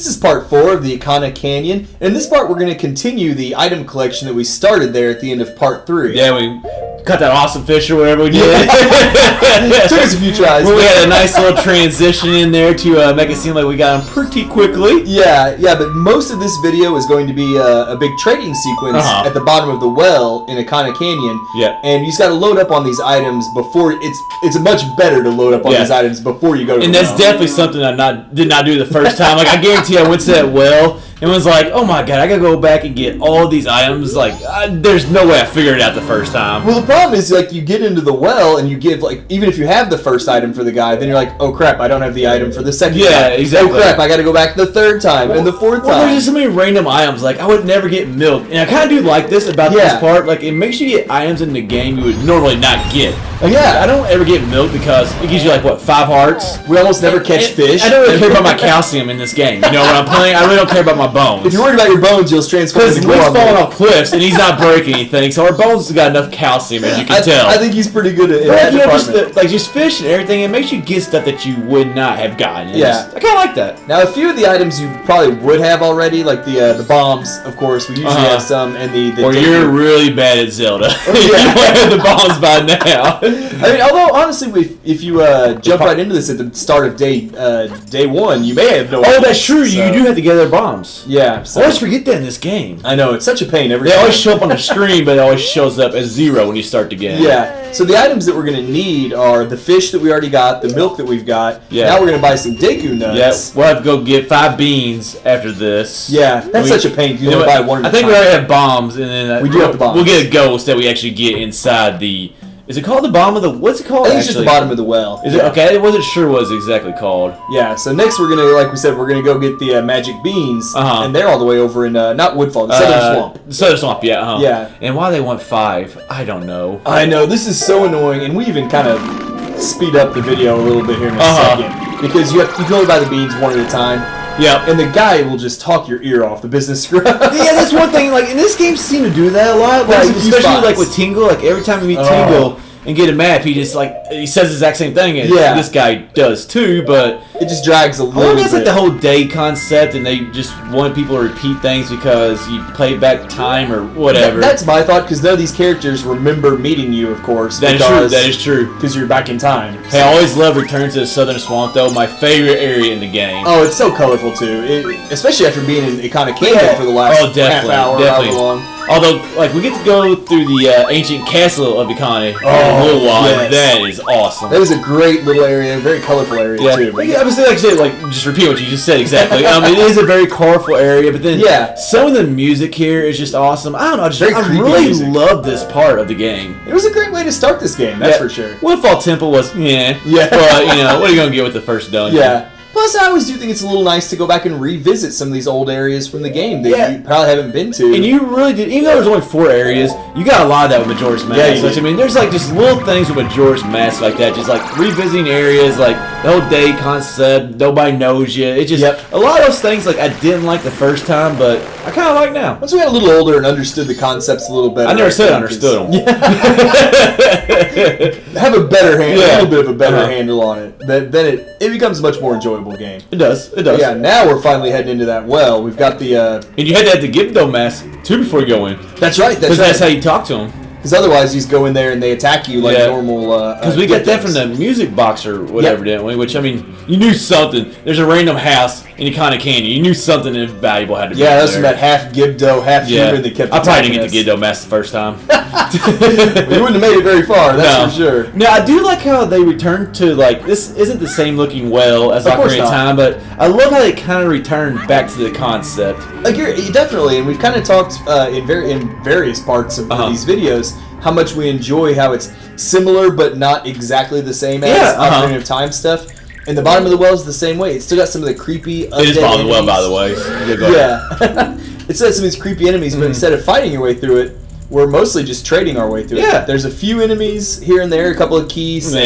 This is part 4 of the Ikana Canyon. In this part, we're going to continue the item collection that we started there at the end of part 3. Yeah, we cut that awesome fish or whatever we did. It took us a few tries. Well, we had a nice little transition in there to make it seem like we got them pretty quickly. Yeah, but most of this video is going to be a big trading sequence at the bottom of the well in Ikana Canyon. Yeah. And you just got to load up on these items before it's much better to load up on these items before you go to and the that's well. Definitely something I did not do the first time. Like, I guarantee I went to that well and was like, oh my god, I gotta go back and get all these items. Like, there's no way I figured it out the first time. Well, the problem is, like, you get into the well and you give, like, even if you have the first item for the guy, then you're like, oh crap, I don't have the item for the second time. Yeah, exactly. Oh crap, I gotta go back the third time and the fourth time. There's just so many random items. Like, I would never get milk. And I kind of do like this about this part. Like, it makes you get items in the game you would normally not get. Like, I don't ever get milk because it gives you, like, what, 5 hearts? We almost never catch fish. I don't really care about my calcium in this game. You know, when I'm playing, I really don't care about my bones. If you're worried about your bones, you'll transfer because into Luke's falling off cliffs and he's not breaking anything, so our bones have got enough calcium, as you can tell. I think he's pretty good at that department. Just fish and everything, it makes you get stuff that you would not have gotten. I kind of like that. Now, a few of the items you probably would have already, like the bombs, of course. We usually have some, and the or you're really bad at Zelda. You have the bombs by now. I mean, although honestly, if you jump right into this at the start of day 1, you may have no. Oh, that's true. So. You do have to gather bombs. Yeah. So. I always forget that in this game. I know, it's such a pain every time. They always show up on the screen, but it always shows up as 0 when you start the game. Yeah. So the items that we're going to need are the fish that we already got, the milk that we've got. Yeah. Now we're going to buy some Deku nuts. Yeah. We'll have to go get 5 beans after this. Yeah. That's such a pain. You only buy one. I think we already have bombs, and then we do have the bombs. We'll get a ghost that we actually get inside the. Is it called the bottom of the? What's it called? I think it's just the bottom of the well. Is it okay? I wasn't sure what it's exactly called. Yeah. So next we're gonna, like we said, we're gonna go get the magic beans, and they're all the way over in not Woodfall, the Southern Swamp. The Southern Swamp, yeah. Yeah. And why they want 5, I don't know. I know, this is so annoying, and we even kind of speed up the video a little bit here in a second because you can only buy the beans one at a time. Yeah, and the guy will just talk your ear off, the business scrub. Yeah, that's one thing. Like, in this game, seem to do that a lot. Like, especially like with Tingle. Like, every time you meet Tingle and get a map, he just he says the exact same thing as this guy does too. But it just drags a little bit. I guess like the whole day concept, and they just want people to repeat things because you play back time or whatever. That's my thought, because none of these characters remember meeting you, of course. That is true. That is true. Because you're back in time. Hey, I always love Return to the Southern Swamp, though. My favorite area in the game. Oh, it's so colorful too. Especially after being in Ikana Canyon for the last half hour, however long. Although, like, we get to go through the ancient castle of Ikana in a little while. Yes. That is awesome. That is a great little area, a very colorful area too. I was like I said, like, just repeat what you just said exactly. It is a very colorful area, but then some of the music here is just awesome. I don't know, I really love this part of the game. It was a great way to start this game, that's for sure. Woodfall Temple was but what are you gonna get with the first dungeon? Yeah. Plus, I always do think it's a little nice to go back and revisit some of these old areas from the game that you probably haven't been to. And you really did, even though there's only 4 areas, you got a lot of that with Majora's Mask. Yeah, I mean, there's like just little things with Majora's Mask like that, just like revisiting areas, like the whole day concept, nobody knows you. It just, a lot of those things, like, I didn't like the first time, but I kind of like now. Once we got a little older and understood the concepts a little better. I never said I understood them. Have a better handle, a little bit of a better handle on it. Then it becomes a much more enjoyable game. It does. It does. Yeah, now we're finally heading into that well. We've got the... and you had to have the Gibdo mask, too, before you go in. That's right. Because that's how you talk to them. Because otherwise, you just go in there and they attack you like normal. Because we got that from the music box or whatever, didn't we? Which, I mean, you knew something. There's a random house in Ikana Canyon. You knew something valuable had to be there. Yeah, that's from that half Gibdo, half human that kept. I probably didn't get the Gibdo mask the first time. You wouldn't have made it very far, that's for sure. Now, I do like how they returned to, like, this isn't the same looking well as Ocarina of Time, but I love how they kind of returned back to the concept. Like, definitely, and we've kind of talked in various parts of these videos how much we enjoy how it's similar but not exactly the same as Ocarina of Time stuff. And the bottom of the well is the same way. It's still got some of the creepy undead It is bottom of the well, by the way. It still has some of these creepy enemies, but instead of fighting your way through it, we're mostly just trading our way through it. There's a few enemies here and there, a couple of keys. I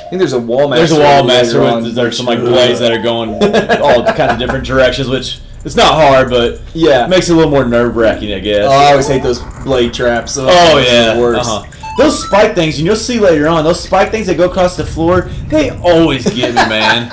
think there's a wall master. There's a wall master. There's some like blades that are going all kind of different directions, which it's not hard, but it makes it a little more nerve-wracking, I guess. Oh, I always hate those blade traps. Oh yeah, those spike things, and you'll see later on, those spike things that go across the floor, they always get me, man.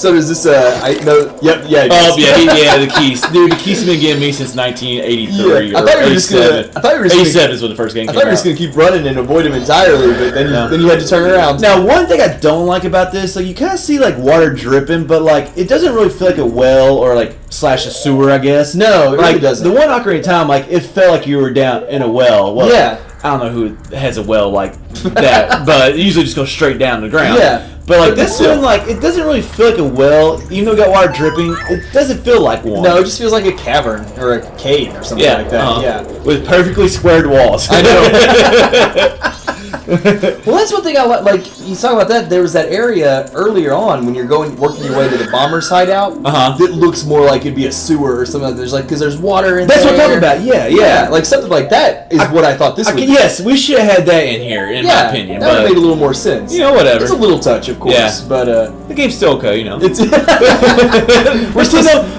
So does this? I know. Yep. Yeah. Oh yeah, the keys, dude. The keys have been getting me since 1983 yeah. or 87. I thought you were just 87 is when the first game came out. I thought you were just gonna keep running and avoid him entirely, but then you had to turn around. Now, one thing I don't like about this, like you kind of see like water dripping, but like it doesn't really feel like a well or like slash a sewer, I guess. No, it like really doesn't. The one Ocarina of Time, like it felt like you were down in a well. Well, yeah. I don't know who has a well like that, but it usually just goes straight down to the ground. Yeah. But like this one, like it doesn't really feel like a well, even though it got water dripping. It doesn't feel like one. No, it just feels like a cavern or a cave or something like that. Yeah, with perfectly squared walls. I know. Well, that's one thing I like. Like you talk about that. There was that area earlier on when you're working your way to the bomber's hideout. That looks more like it'd be a sewer or something. There's like because there's water in there. That's what I'm talking about. Yeah. Like something like that is what I thought this would be. Yes, we should have had that in here, in my opinion. That would have made a little more sense. You know, whatever. It's a little touch, of course, but the game's still okay. You know, it's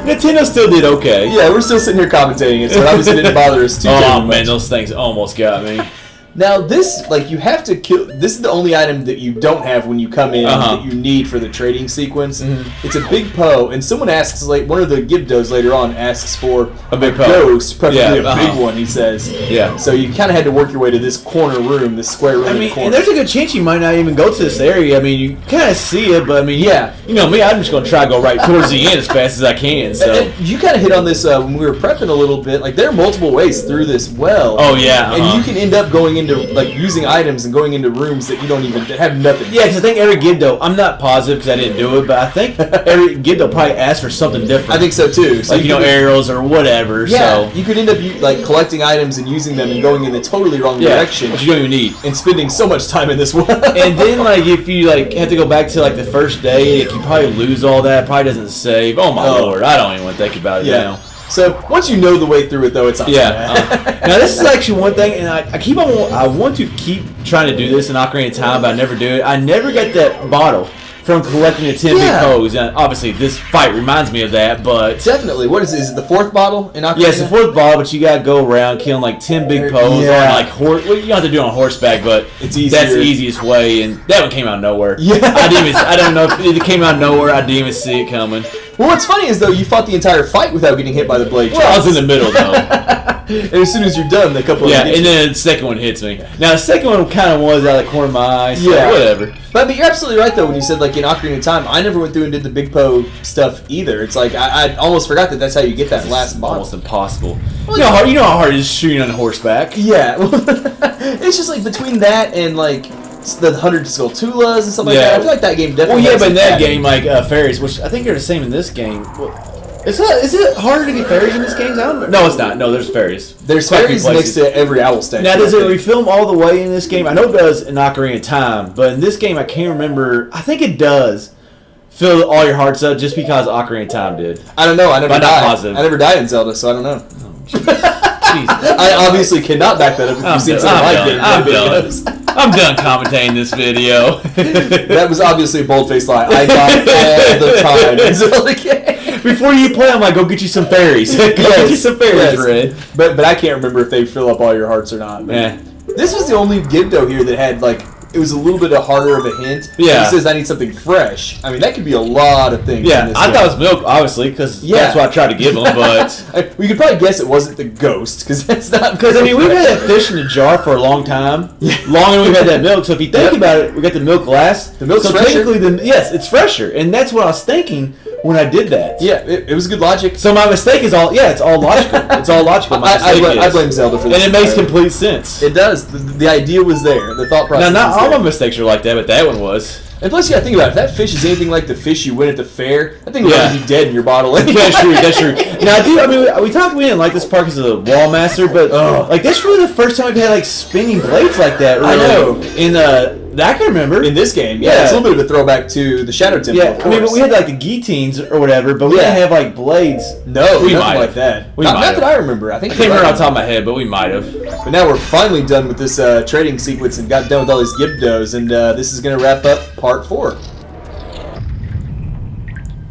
Nintendo still did okay. Yeah, we're still sitting here commentating it, so it obviously didn't bother us too much. Oh man, those things almost got me. Now this, like, you have to kill. This is the only item that you don't have when you come in that you need for the trading sequence. It's a big Poe, and someone asks, like, one of the Gibdos later on asks for a big ghost, preferably a big one. He says, yeah. So you kind of had to work your way to this corner room, this square room. I mean, in the corner. and there's a good chance you might not even go to this area. I mean, you kind of see it, but I mean, you know me, I'm just gonna try to go right towards the end as fast as I can. So and you kind of hit on this when we were prepping a little bit. Like, there are multiple ways through this well. Oh yeah, and you can end up going into like using items and going into rooms that you don't even that have nothing. Yeah, because I think every Gibdo, I'm not positive because I didn't do it, but I think every Gibdo probably asks for something different. I think so too. So like, you know, arrows or whatever. Yeah, so you could end up like collecting items and using them and going in the totally wrong direction. Which you don't even need. And spending so much time in this world. And then like if you like have to go back to like the first day, you probably lose all that. Probably doesn't save. Oh my lord, I don't even want to think about it now. So once you know the way through it, though, it's not so bad. Now this is actually one thing, and I want to keep trying to do this in Ocarina of Time, but I never do it. I never get that bottle from collecting the 10 big Poes, and obviously this fight reminds me of that, but... Definitely. What is it? Is it the fourth bottle in Ocarina? Yeah, it's the fourth bottle, but you gotta go around killing like 10 big Poes on like horse... Well, you don't have to do it on horseback, but it's easier. That's the easiest way, and that one came out of nowhere. Yeah. I don't know if it came out of nowhere, I didn't even see it coming. Well, what's funny is, though, you fought the entire fight without getting hit by the blade. Well, I was in the middle, though. And as soon as you're done, the couple of and then the second one hits me. Now, the second one kind of was out of the corner of my eye, so whatever. But you're absolutely right, though, when you said, like, in Ocarina of Time, I never went through and did the Big Poe stuff either. It's like, I almost forgot that that's how you get that last bottle. Almost impossible. Well, you know how hard it is shooting on horseback. Yeah. It's just, like, between that and, like... the 100 Skulltulas and stuff like that. I feel like that game definitely. Well, yeah, but in that game, like fairies, which I think are the same in this game. Is it harder to get fairies in this game? No, it's not. No, there's fairies. There's fairies next to every owl statue. Now, does it refilm all the way in this game? I know it does in Ocarina of Time, but in this game, I can't remember. I think it does fill all your hearts up just because Ocarina of Time did. I don't know. I never died. Positive. I never died in Zelda, so I don't know. Oh, I obviously cannot back that up if you've seen some of my game. I'm done commentating this video. That was obviously a bold-faced lie. I die all the time in Zelda game. Before you play, I'm like, go get you some fairies. Go get you some fairies, Red. But I can't remember if they fill up all your hearts or not. Yeah. This was the only Gibdo here that had, like, it was a little bit harder of a hint. Yeah. He says, I need something fresh. I mean, that could be a lot of things. Yeah, in this I game. thought it was milk, obviously, because that's what I tried to give him, but... We could probably guess it wasn't the ghost, because that's not... Because, I mean, we've had that fish in a jar for a long time. Yeah. Longer than we've had that milk, so if you think about it, we got the milk last. The milk's fresher. technically, yes, it's fresher, and that's what I was thinking when I did that. Yeah, it was good logic. So my mistake is it's all logical. It's all logical. I blame Zelda for this. And it makes complete sense. It does. The idea was there. The thought process. Now, not all my mistakes are like that, but that one was. And plus, you gotta think about it. If that fish is anything like the fish you win at the fair, that thing would already be dead in your bottle. That's true. That's true. Now, we didn't like this part because of the Wall Master, but like that's really the first time we've had like spinning blades like that. Really. I know. In that I can remember. In this game, it's a little bit of a throwback to the Shadow Temple. Yeah, I mean, but we had like the guillotines or whatever, but we didn't have like blades. No, nothing like that. Not that I remember. I can't remember off the top of my head, but we might have. But now we're finally done with this trading sequence and got done with all these Gibdos, and this is going to wrap up part 4.